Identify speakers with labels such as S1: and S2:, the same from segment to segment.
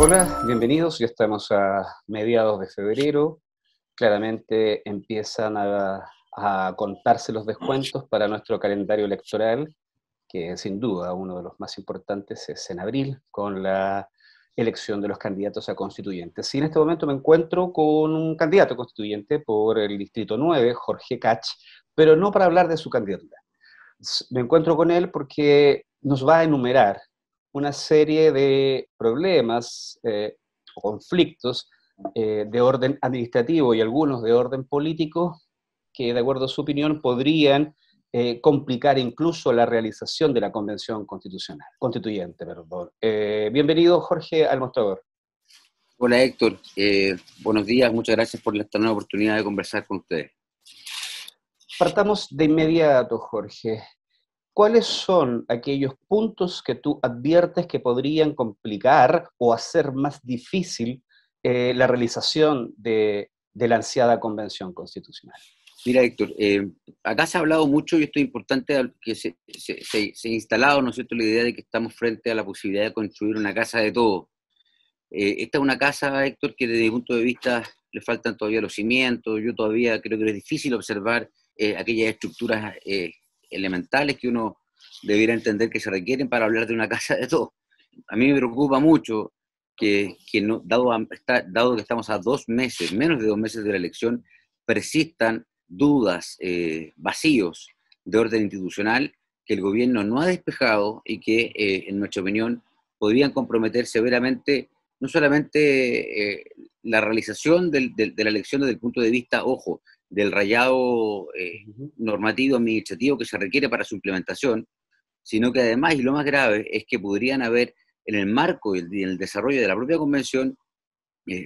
S1: Hola, bienvenidos. Ya estamos a mediados de febrero. Claramente empiezan a contarse los descuentos para nuestro calendario electoral, que sin duda uno de los más importantes es en abril, con la elección de los candidatos a constituyentes. Y en este momento me encuentro con un candidato constituyente por el Distrito 9, Jorge Kach, pero no para hablar de su candidatura. Me encuentro con él porque nos va a enumerar una serie de problemas o conflictos de orden administrativo y algunos de orden político que, de acuerdo a su opinión, podrían complicar incluso la realización de la convención constituyente. Perdón. Bienvenido, Jorge, al mostrador.
S2: Hola Héctor, buenos días, muchas gracias por esta nueva oportunidad de conversar con ustedes.
S1: Partamos de inmediato, Jorge. ¿Cuáles son aquellos puntos que tú adviertes que podrían complicar o hacer más difícil la realización de la ansiada convención constitucional?
S2: Mira Héctor, acá se ha hablado mucho y esto es importante que se ha instalado, ¿no es cierto?, la idea de que estamos frente a la posibilidad de construir una casa de todos. Esta es una casa, Héctor, que desde mi punto de vista le faltan todavía los cimientos. Yo todavía creo que es difícil observar aquellas estructuras elementales que uno debiera entender que se requieren para hablar de una casa de todos. A mí me preocupa mucho que no, dado que estamos a 2 meses, menos de 2 meses de la elección, persistan dudas, vacíos de orden institucional que el gobierno no ha despejado y que, en nuestra opinión, podrían comprometer severamente no solamente la realización de la elección desde el punto de vista, ojo, del rayado normativo administrativo que se requiere para su implementación, sino que además, y lo más grave, es que podrían haber en el marco y en el desarrollo de la propia convención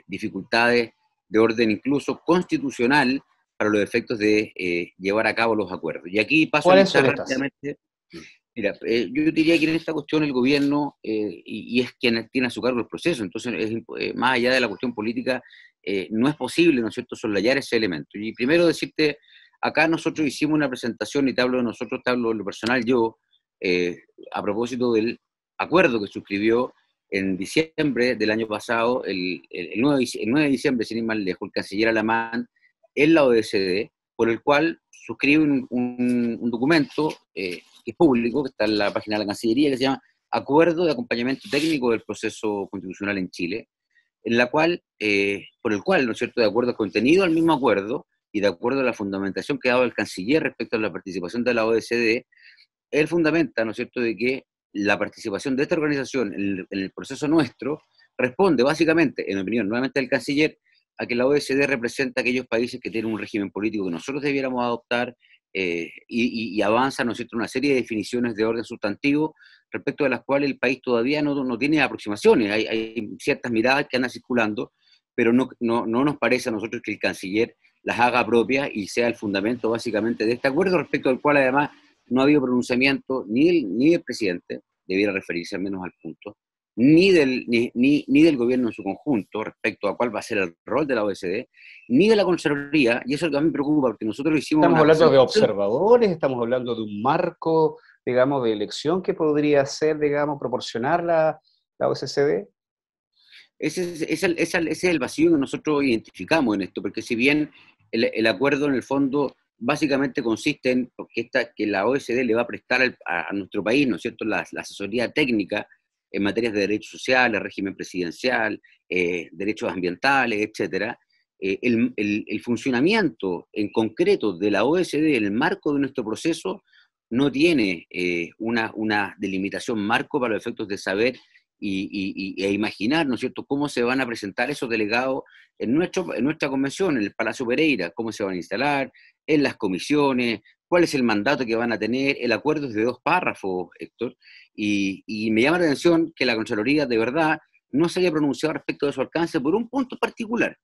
S2: dificultades de orden incluso constitucional para los efectos de llevar a cabo los acuerdos. Y aquí paso a listar rápidamente. Mira, yo diría que en esta cuestión el gobierno, y es quien tiene a su cargo el proceso, entonces más allá de la cuestión política, no es posible, ¿no es cierto?, soslayar ese elemento. Y primero decirte, acá nosotros hicimos una presentación, y te hablo de nosotros, te hablo de lo personal yo, a propósito del acuerdo que suscribió en diciembre del año pasado, el 9 de diciembre, sin ir más lejos, el canciller alemán en la OECD, por el cual suscribe un documento que es público, que está en la página de la Cancillería, que se llama Acuerdo de Acompañamiento Técnico del Proceso Constitucional en Chile, en la cual, por el cual, ¿no es cierto?, de acuerdo al contenido del mismo acuerdo y de acuerdo a la fundamentación que ha dado el canciller respecto a la participación de la OECD, él fundamenta, ¿no es cierto?, de que la participación de esta organización en el proceso nuestro responde básicamente, en opinión nuevamente del canciller, a que la OECD representa a aquellos países que tienen un régimen político que nosotros debiéramos adoptar, y avanza, ¿no es cierto?, una serie de definiciones de orden sustantivo respecto de las cuales el país todavía no tiene aproximaciones. Hay ciertas miradas que andan circulando, pero no nos parece a nosotros que el canciller las haga propias y sea el fundamento básicamente de este acuerdo, respecto al cual además no ha habido pronunciamiento ni del presidente, debiera referirse al menos al punto, ni del gobierno en su conjunto respecto a cuál va a ser el rol de la OECD, ni de la Contraloría, y eso es lo que a mí me preocupa, porque nosotros hicimos
S1: ¿Estamos
S2: una
S1: hablando de
S2: presentación.
S1: observadores? ¿Estamos hablando de un marco, digamos, de elección que podría ser, digamos, proporcionar la OSCE?
S2: Ese es el vacío que nosotros identificamos en esto, porque si bien el acuerdo en el fondo básicamente consiste en que la OECD le va a prestar a nuestro país, ¿no es cierto?, la asesoría técnica en materias de derechos sociales, régimen presidencial, derechos ambientales, etcétera. El funcionamiento en concreto de la OECD en el marco de nuestro proceso no tiene una delimitación marco para los efectos de saber e imaginar, ¿no es cierto?, cómo se van a presentar esos delegados en nuestra convención, en el Palacio Pereira, cómo se van a instalar, en las comisiones, cuál es el mandato que van a tener. El acuerdo es de 2 párrafos, Héctor, y me llama la atención que la Contraloría de verdad no se haya pronunciado respecto de su alcance por un punto particular,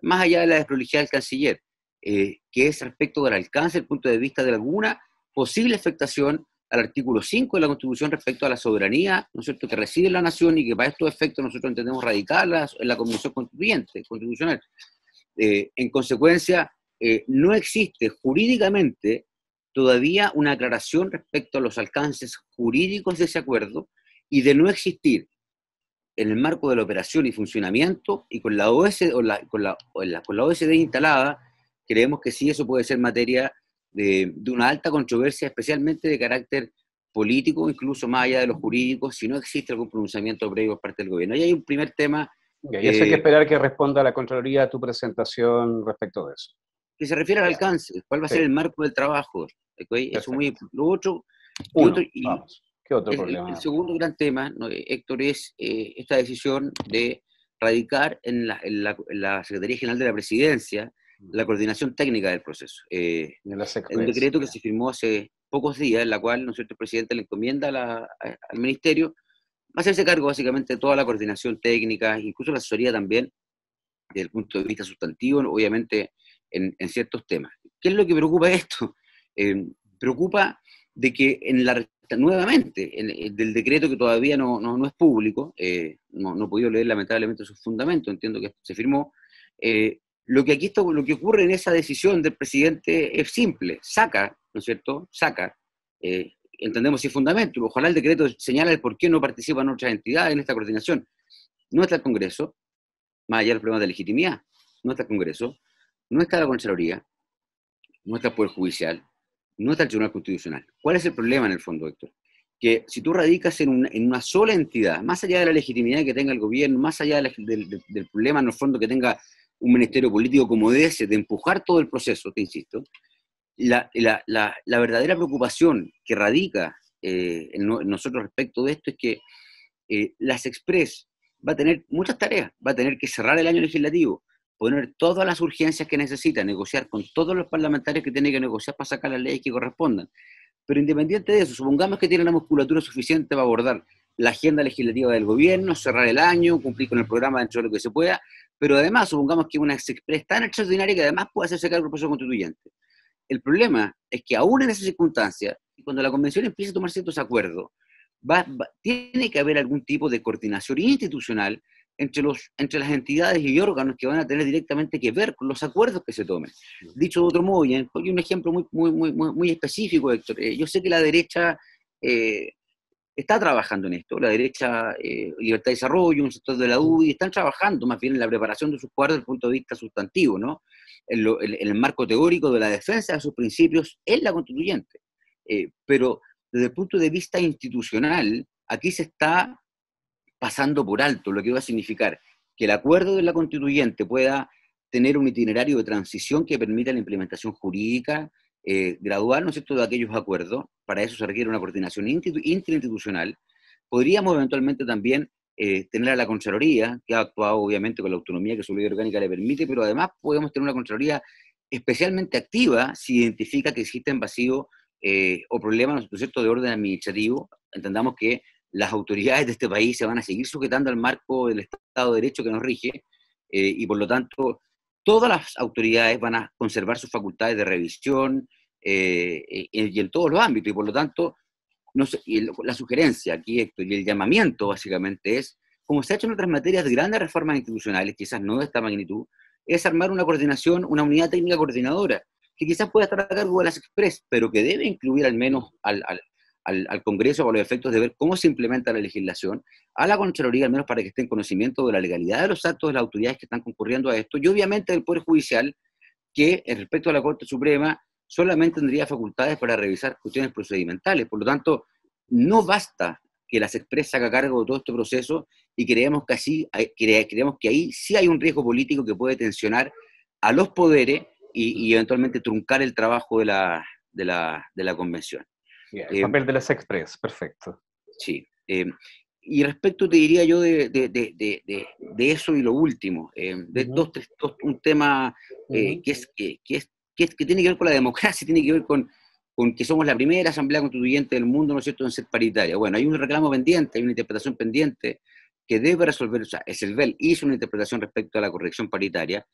S2: más allá de la desprolijidad del canciller, que es respecto del alcance, el punto de vista de alguna posible afectación al artículo 5 de la Constitución respecto a la soberanía, ¿no es cierto?, que reside en la nación y que para estos efectos nosotros entendemos radical en la Convención Constitucional. En consecuencia, no existe jurídicamente todavía una aclaración respecto a los alcances jurídicos de ese acuerdo, y de no existir en el marco de la operación y funcionamiento, y con la con la OSD instalada, creemos que sí eso puede ser materia de una alta controversia, especialmente de carácter político, incluso más allá de los jurídicos, si no existe algún pronunciamiento previo por parte del gobierno. Y hay un primer tema
S1: Y eso hay que esperar que responda la Contraloría a tu presentación respecto de eso.
S2: que se refiere al
S1: Ya.
S2: alcance, cuál va a
S1: Sí,
S2: ser el marco del trabajo. ¿Okay? Eso muy,
S1: perfecto.
S2: lo otro,
S1: Uno,
S2: y
S1: vamos. ¿Qué otro
S2: el
S1: problema?
S2: segundo gran tema, ¿no, Héctor, es esta decisión de radicar en la Secretaría General de la Presidencia la coordinación técnica del proceso.
S1: De las
S2: Un
S1: Express.
S2: decreto que se firmó hace pocos días, en la cual, ¿no es cierto?, el presidente le encomienda al ministerio hacerse cargo básicamente de toda la coordinación técnica, incluso la asesoría también, desde el punto de vista sustantivo, obviamente, en ciertos temas. ¿Qué es lo que preocupa esto? Preocupa de que nuevamente, del decreto que todavía no es público, no he podido leer lamentablemente sus fundamentos, entiendo que se firmó, lo que lo que ocurre en esa decisión del presidente es simple, saca, ¿no es cierto? Saca, entendemos sin fundamento, ojalá el decreto señala el por qué no participan otras entidades en esta coordinación. No está el Congreso, más allá de los problemas de legitimidad, no está el Congreso, no está la Contraloría, no está el Poder Judicial, no está el Tribunal Constitucional. ¿Cuál es el problema en el fondo, Héctor? Que si tú radicas en una sola entidad, más allá de la legitimidad que tenga el gobierno, más allá del problema en el fondo que tenga un ministerio político como ese, de empujar todo el proceso, te insisto, la verdadera preocupación que radica en nosotros respecto de esto es que las Express va a tener muchas tareas, va a tener que cerrar el año legislativo, poner todas las urgencias que necesita, negociar con todos los parlamentarios que tiene que negociar para sacar las leyes que correspondan. Pero independiente de eso, supongamos que tiene la musculatura suficiente para abordar la agenda legislativa del gobierno, cerrar el año, cumplir con el programa dentro de lo que se pueda, pero además supongamos que una Express tan extraordinaria que además puede hacerse cargo del proceso constituyente. El problema es que aún en esas circunstancias, cuando la convención empieza a tomar ciertos acuerdos, tiene que haber algún tipo de coordinación institucional entre las entidades y órganos que van a tener directamente que ver con los acuerdos que se tomen. Dicho de otro modo, y un ejemplo muy específico, Héctor, yo sé que la derecha está trabajando en esto, la derecha, Libertad y Desarrollo, un sector de la UDI, están trabajando más bien en la preparación de sus cuadros desde el punto de vista sustantivo, ¿no? En el marco teórico de la defensa de sus principios en la constituyente. Pero desde el punto de vista institucional, aquí se está pasando por alto lo que va a significar que el acuerdo de la constituyente pueda tener un itinerario de transición que permita la implementación jurídica gradual, ¿no es cierto?, de aquellos acuerdos. Para eso se requiere una coordinación interinstitucional. Podríamos eventualmente también tener a la Contraloría, que ha actuado obviamente con la autonomía que su ley orgánica le permite, pero además podemos tener una Contraloría especialmente activa si identifica que existen vacíos o problemas, ¿no es cierto?, de orden administrativo. Entendamos que las autoridades de este país se van a seguir sujetando al marco del Estado de Derecho que nos rige, y por lo tanto todas las autoridades van a conservar sus facultades de revisión y en todos los ámbitos, y por lo tanto no sé, la sugerencia aquí, Héctor, y el llamamiento básicamente es, como se ha hecho en otras materias de grandes reformas institucionales, quizás no de esta magnitud, es armar una coordinación, una unidad técnica coordinadora, que quizás pueda estar a cargo de las Express, pero que debe incluir al menos al Congreso para los efectos de ver cómo se implementa la legislación, a la Contraloría al menos para que esté en conocimiento de la legalidad de los actos de las autoridades que están concurriendo a esto, y obviamente del Poder Judicial, que respecto a la Corte Suprema solamente tendría facultades para revisar cuestiones procedimentales. Por lo tanto, no basta que las Express haga cargo de todo este proceso, y creemos que ahí sí hay un riesgo político que puede tensionar a los poderes y eventualmente truncar el trabajo de la convención.
S1: Yeah, el papel de las Express, perfecto.
S2: Sí. Y respecto, te diría yo, de eso y lo último, un tema que tiene que ver con la democracia, tiene que ver con que somos la primera asamblea constituyente del mundo, ¿no es cierto?, en ser paritaria. Bueno, hay un reclamo pendiente, hay una interpretación pendiente que debe resolver. O sea, el CERVEL hizo una interpretación respecto a la corrección paritaria.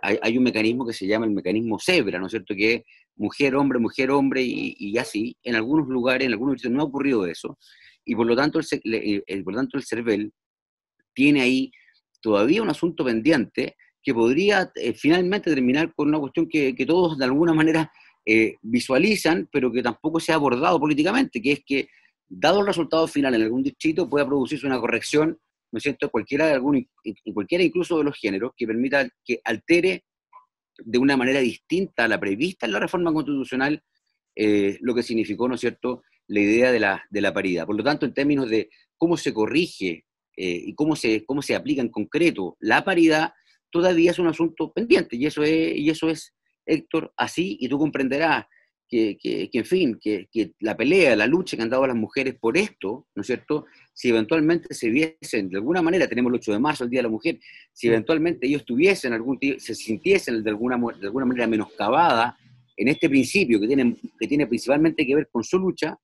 S2: Hay un mecanismo que se llama el mecanismo cebra, ¿no es cierto?, que es mujer, hombre, y así. En algunos lugares, en algunos sitios no ha ocurrido eso, y por lo tanto el CERVEL tiene ahí todavía un asunto pendiente que podría finalmente terminar con una cuestión que todos de alguna manera visualizan, pero que tampoco se ha abordado políticamente, que es que, dado el resultado final en algún distrito, pueda producirse una corrección, ¿no es cierto?, cualquiera incluso de los géneros, que permita que altere de una manera distinta a la prevista en la reforma constitucional, lo que significó, ¿no es cierto?, la idea de la paridad. Por lo tanto, en términos de cómo se corrige y cómo se aplica en concreto la paridad, todavía es un asunto pendiente, y eso es, Héctor, así, y tú comprenderás en fin, que la pelea, la lucha que han dado las mujeres por esto, ¿no es cierto?, si eventualmente se viesen, de alguna manera, tenemos el 8 de marzo, el Día de la Mujer, si eventualmente ellos se sintiesen de alguna manera menoscabada en este principio que tiene principalmente que ver con su lucha,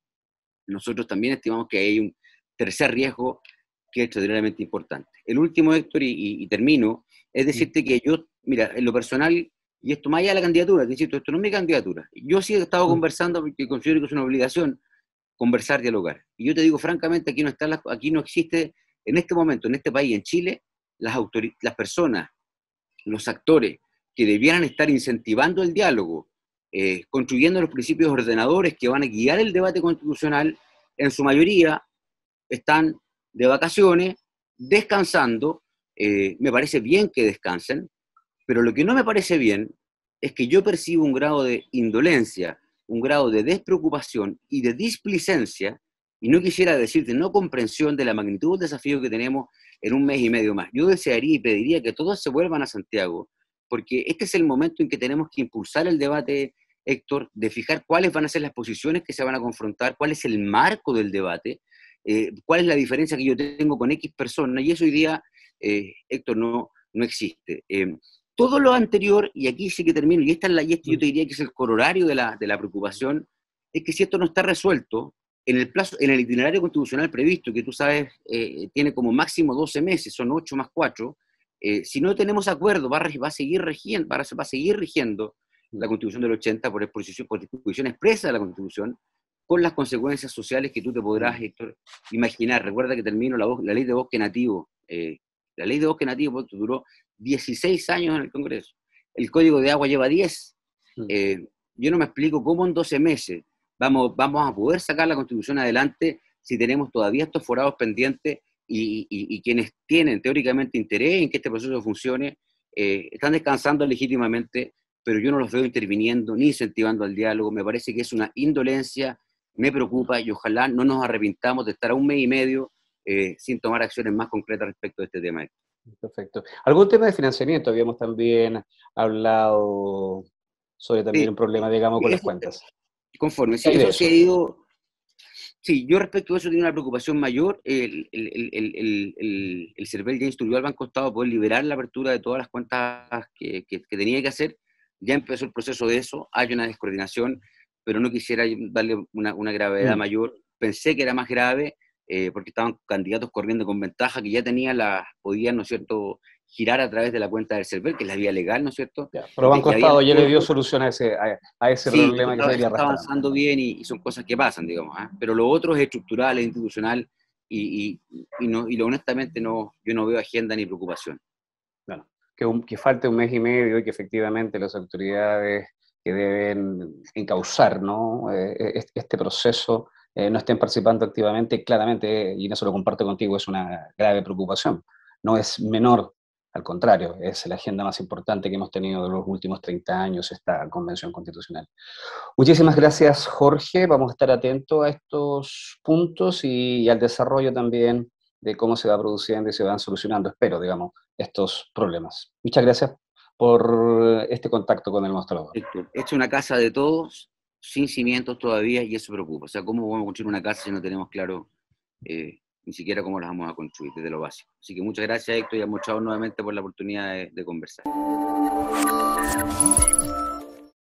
S2: nosotros también estimamos que hay un tercer riesgo que es extraordinariamente importante. El último, Héctor, y termino, es decirte que yo, mira, en lo personal, y esto más allá de la candidatura, te insisto, esto no es mi candidatura. Yo sí he estado conversando porque considero que es una obligación conversar, dialogar. Y yo te digo francamente, aquí no existe, en este momento, en este país, en Chile, las personas, los actores que debieran estar incentivando el diálogo, construyendo los principios ordenadores que van a guiar el debate constitucional, en su mayoría están de vacaciones, descansando. Me parece bien que descansen, pero lo que no me parece bien es que yo percibo un grado de indolencia, un grado de despreocupación y de displicencia, y no quisiera decirte no comprensión de la magnitud del desafío que tenemos en un mes y medio más. Yo desearía y pediría que todos se vuelvan a Santiago, porque este es el momento en que tenemos que impulsar el debate, Héctor, de fijar cuáles van a ser las posiciones que se van a confrontar, cuál es el marco del debate, cuál es la diferencia que yo tengo con X persona, y eso hoy día, Héctor, no existe. Todo lo anterior, y aquí sí que termino, y este yo te diría que es el corolario de la preocupación, es que si esto no está resuelto, en el itinerario constitucional previsto, que tú sabes, tiene como máximo 12 meses, son 8 más 4, si no tenemos acuerdo, va a seguir rigiendo la Constitución del 80 por disposición expresa de la Constitución, con las consecuencias sociales que tú te podrás, Héctor, imaginar. Recuerda que termino la ley de bosque nativo. La ley de bosque nativo duró 16 años en el Congreso. El Código de Agua lleva 10. Yo no me explico cómo en 12 meses vamos a poder sacar la Constitución adelante si tenemos todavía estos forados pendientes y quienes tienen teóricamente interés en que este proceso funcione, están descansando legítimamente, pero yo no los veo interviniendo ni incentivando al diálogo. Me parece que es una indolencia, me preocupa, y ojalá no nos arrepintamos de estar a un mes y medio sin tomar acciones más concretas respecto a este tema.
S1: Perfecto. ¿Algún tema de financiamiento? Habíamos también hablado sobre también un problema, digamos, con las cuentas.
S2: Conforme, sí, eso se ha ido. Sí, yo respecto a eso tengo una preocupación mayor. El CERVEL ya instruyó al Banco Estado a poder liberar la apertura de todas las cuentas que tenía que hacer. Ya empezó el proceso de eso, hay una descoordinación, pero no quisiera darle una gravedad mayor. Pensé que era más grave porque estaban candidatos corriendo con ventaja, que ya podían, ¿no es cierto?, girar a través de la cuenta del CERVEL, que es la vía legal, ¿no es cierto?
S1: Ya, pero Banco Estado ya le dio solución a ese problema que se venía
S2: está avanzando bien y son cosas que pasan, digamos. Pero lo otro es estructural, es institucional, y honestamente yo no veo agenda ni preocupación.
S1: Bueno, que falte un mes y medio y que efectivamente las autoridades que deben encauzar, ¿no?, este proceso no estén participando activamente, claramente, y en eso lo comparto contigo, es una grave preocupación. No es menor, al contrario, es la agenda más importante que hemos tenido de los últimos 30 años, esta convención constitucional. Muchísimas gracias, Jorge. Vamos a estar atentos a estos puntos y al desarrollo también de cómo se va produciendo y se van solucionando, espero, digamos, estos problemas. Muchas gracias por este contacto con el mostrador.
S2: Es una casa de todos, sin cimientos todavía, y eso preocupa. O sea, ¿cómo vamos a construir una casa si no tenemos claro ni siquiera cómo la vamos a construir desde lo básico? Así que muchas gracias, Héctor, y a muchos nuevamente por la oportunidad de conversar.